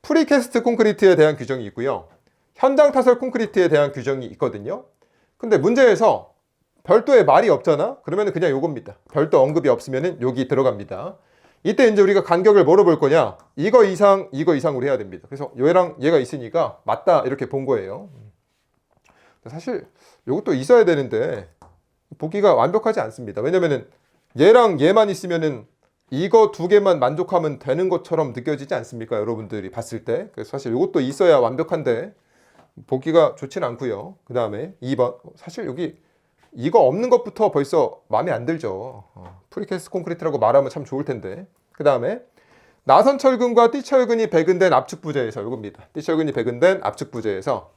프리캐스트 콘크리트에 대한 규정이 있고요. 현장 타설 콘크리트에 대한 규정이 있거든요. 근데 문제에서 별도의 말이 없잖아. 그러면은 그냥 요겁니다. 별도 언급이 없으면은 여기 들어갑니다. 이때 이제 우리가 간격을 뭐로 볼 거냐? 이거 이상으로 해야 됩니다. 그래서 얘랑 얘가 있으니까 맞다 이렇게 본 거예요. 사실 요것도 있어야 되는데 보기가 완벽하지 않습니다. 왜냐면은 얘랑 얘만 있으면은 이거 두 개만 만족하면 되는 것처럼 느껴지지 않습니까? 여러분들이 봤을 때. 그래서 사실 이것도 있어야 완벽한데 보기가 좋진 않고요. 그 다음에 2번. 사실 여기 이거 없는 것부터 벌써 마음에 안 들죠. 프리캐스트 콘크리트라고 말하면 참 좋을 텐데. 그 다음에 나선철근과 띠철근이 배근된 압축부재에서 이겁니다. 띠철근이 배근된 압축부재에서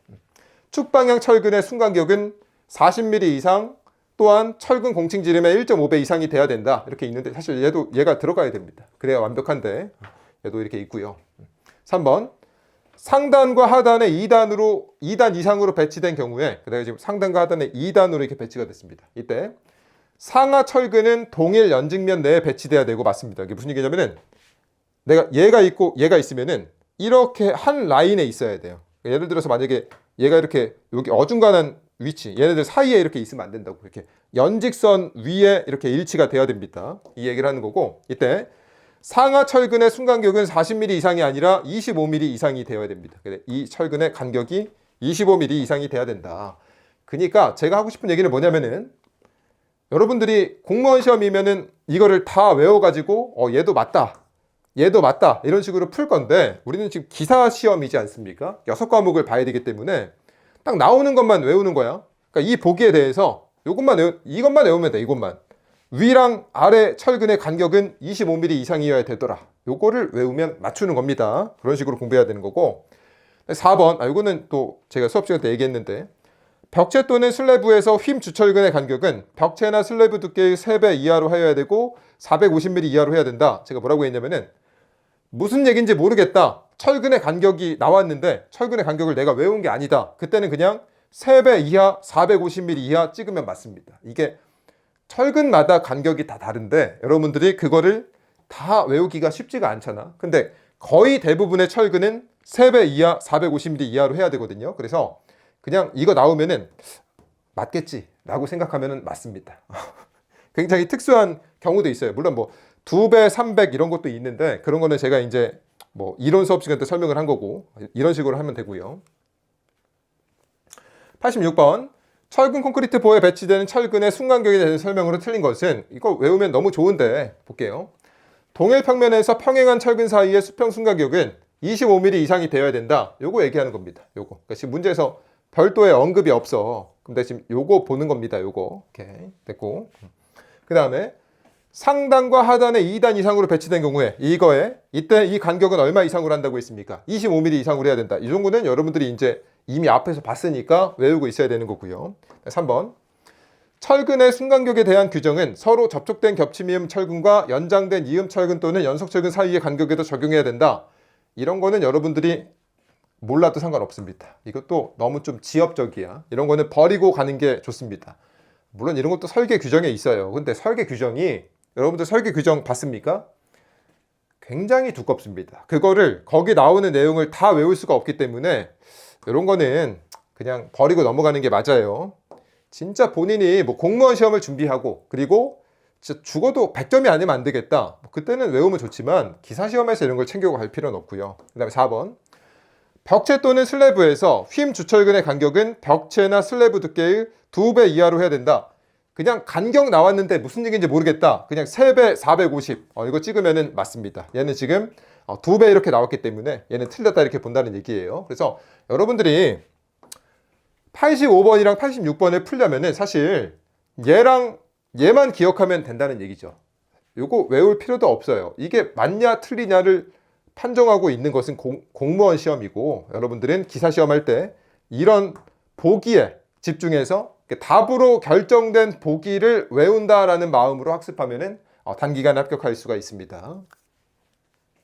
축방향 철근의 순간격은 40mm 이상 또한 철근 공칭지름의 1.5배 이상이 돼야 된다. 이렇게 있는데 사실 얘가 들어가야 됩니다. 그래야 완벽한데 얘도 이렇게 있고요. 3번 상단과 하단에 2단 이상으로 배치된 경우에 그다음에 지금 상단과 하단에 2단으로 이렇게 배치가 됐습니다. 이때 상하 철근은 동일 연직면 내에 배치돼야 되고 맞습니다. 이게 무슨 얘기냐면은 내가 얘가 있고 얘가 있으면은 이렇게 한 라인에 있어야 돼요. 예를 들어서 만약에 얘가 이렇게 여기 어중간한 위치, 얘네들 사이에 이렇게 있으면 안 된다고. 이렇게 연직선 위에 이렇게 일치가 돼야 됩니다. 이 얘기를 하는 거고, 이때 상하 철근의 순간격은 40mm 이상이 아니라 25mm 이상이 되어야 됩니다. 이 철근의 간격이 25mm 이상이 돼야 된다. 그러니까 제가 하고 싶은 얘기는 뭐냐면은 여러분들이 공무원 시험이면은 이거를 다 외워가지고 얘도 맞다. 얘도 맞다. 이런 식으로 풀 건데 우리는 지금 기사 시험이지 않습니까? 6과목을 봐야 되기 때문에 딱 나오는 것만 외우는 거야. 그러니까 이 보기에 대해서 이것만 외우면 돼. 이것만. 위랑 아래 철근의 간격은 25mm 이상이어야 되더라. 요거를 외우면 맞추는 겁니다. 그런 식으로 공부해야 되는 거고. 4번. 이거는 또 제가 수업 시간 때 얘기했는데 벽체 또는 슬래브에서 휨 주철근의 간격은 벽체나 슬래브 두께의 3배 이하로 해야 되고 450mm 이하로 해야 된다. 제가 뭐라고 했냐면은 무슨 얘기인지 모르겠다. 철근의 간격이 나왔는데 철근의 간격을 내가 외운 게 아니다. 그때는 그냥 3배 이하, 450mm 이하 찍으면 맞습니다. 이게 철근마다 간격이 다 다른데 여러분들이 그거를 다 외우기가 쉽지가 않잖아. 근데 거의 대부분의 철근은 3배 이하, 450mm 이하로 해야 되거든요. 그래서 그냥 이거 나오면은 맞겠지 라고 생각하면은 맞습니다. 굉장히 특수한 경우도 있어요. 물론 뭐 2배, 300 이런 것도 있는데 그런 거는 제가 이제 뭐 이론 수업 시간 때 설명을 한 거고 이런 식으로 하면 되고요. 86번 철근 콘크리트 보에 배치되는 철근의 순간격에 대한 설명으로 틀린 것은 이거 외우면 너무 좋은데 볼게요. 동일 평면에서 평행한 철근 사이의 수평 순간격은 25mm 이상이 되어야 된다. 요거 얘기하는 겁니다. 요거. 그러니까 지금 문제에서 별도의 언급이 없어. 근데 지금 요거 보는 겁니다. 요거. 오케이. 됐고. 그 다음에 상단과 하단에 2단 이상으로 배치된 경우에 이때 이 간격은 얼마 이상으로 한다고 했습니까? 25mm 이상으로 해야 된다. 이 정도는 여러분들이 이제 이미 앞에서 봤으니까 외우고 있어야 되는 거고요. 3번 철근의 순간격에 대한 규정은 서로 접촉된 겹침이음 철근과 연장된 이음 철근 또는 연속 철근 사이의 간격에도 적용해야 된다. 이런 거는 여러분들이 몰라도 상관없습니다. 이것도 너무 좀 지엽적이야. 이런 거는 버리고 가는 게 좋습니다. 물론 이런 것도 설계 규정에 있어요. 근데 설계 규정이 여러분들 설계 규정 봤습니까? 굉장히 두껍습니다. 그거를 거기 나오는 내용을 다 외울 수가 없기 때문에 이런 거는 그냥 버리고 넘어가는 게 맞아요. 진짜 본인이 뭐 공무원 시험을 준비하고 그리고 진짜 죽어도 100점이 아니면 안 되겠다. 그때는 외우면 좋지만 기사 시험에서 이런 걸 챙겨갈 필요는 없고요. 그 다음에 4번 벽체 또는 슬래브에서 휨 주철근의 간격은 벽체나 슬래브 두께의 2배 이하로 해야 된다. 그냥 간격 나왔는데 무슨 얘기인지 모르겠다. 그냥 3배 450 이거 찍으면은 맞습니다. 얘는 지금 2배 이렇게 나왔기 때문에 얘는 틀렸다 이렇게 본다는 얘기예요. 그래서 여러분들이 85번이랑 86번을 풀려면은 사실 얘랑 얘만 기억하면 된다는 얘기죠. 요거 외울 필요도 없어요. 이게 맞냐 틀리냐를 판정하고 있는 것은 공무원 시험이고 여러분들은 기사 시험 할 때 이런 보기에 집중해서 답으로 결정된 보기를 외운다라는 마음으로 학습하면은 단기간에 합격할 수가 있습니다.